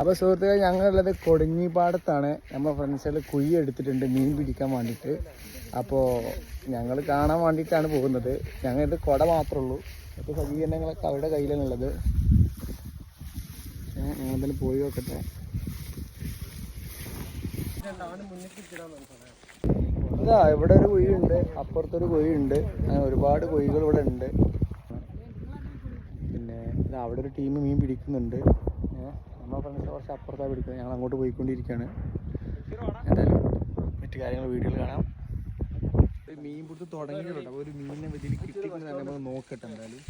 അപ്പോൾ സുഹൃത്തുക്കളെ, ഞങ്ങളുള്ളത് കൊടിഞ്ഞിപ്പാടത്താണ്. നമ്മുടെ ഫ്രണ്ട്സുകൾ കുഴി എടുത്തിട്ടുണ്ട് മീൻ പിടിക്കാൻ വേണ്ടിയിട്ട്. അപ്പോൾ ഞങ്ങൾ കാണാൻ വേണ്ടിയിട്ടാണ് പോകുന്നത്. ഞങ്ങൾക്ക് കുട മാത്രമേ ഉള്ളൂ, അപ്പോൾ സജ്ജീകരണങ്ങളൊക്കെ അവരുടെ കയ്യിലാണുള്ളത്. ഞങ്ങളെന്തായാലും പോയി നോക്കട്ടെ. ഇതാ ഇവിടെ ഒരു കുഴിയുണ്ട്, അപ്പുറത്തൊരു കുഴിയുണ്ട്, അങ്ങനെ ഒരുപാട് കുഴികൾ ഇവിടെ ഉണ്ട്. പിന്നെ ഇതാ അവിടെ ഒരു ടീം മീൻ പിടിക്കുന്നുണ്ട്. നമ്മളെ ഫ്രണ്ട്സ് കുറച്ച് അപ്പുറത്താണ് പിടിക്കുന്നത്. ഞങ്ങൾ അങ്ങോട്ട് പോയിക്കൊണ്ടിരിക്കുകയാണ്. എന്തായാലും മറ്റു കാര്യങ്ങൾ വീഡിയോയിൽ കാണാം. ഒരു മീൻ പിടുത്ത് തുടങ്ങിയിട്ടുണ്ട്. അപ്പോൾ ഒരു മീനിനെ ഇതിൽ കിട്ടിക്കൊണ്ട് തന്നെ നമ്മൾ നോക്കട്ടെ. എന്തായാലും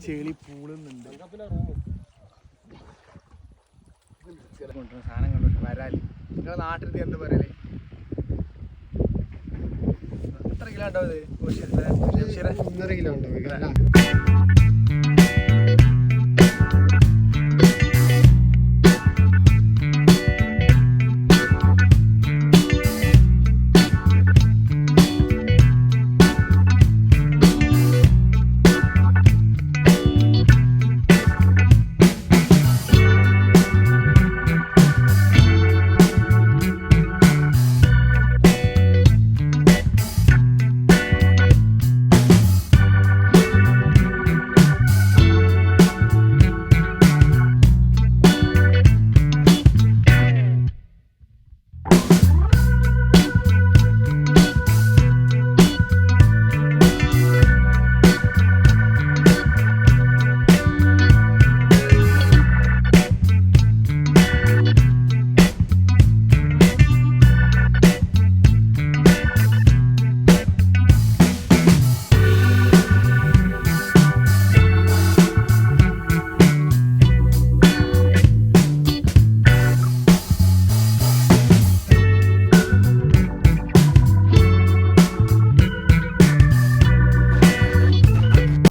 ചെളി പൂളുന്നുണ്ട്. സാധനം കണ്ടോട്ട് വരാല്. നിങ്ങളുടെ നാട്ടിൽ എന്താ പറയലേ? എത്ര കിലോ ഉണ്ടാവും ഇത്? 1.5 കിലോ ഉണ്ടാവും.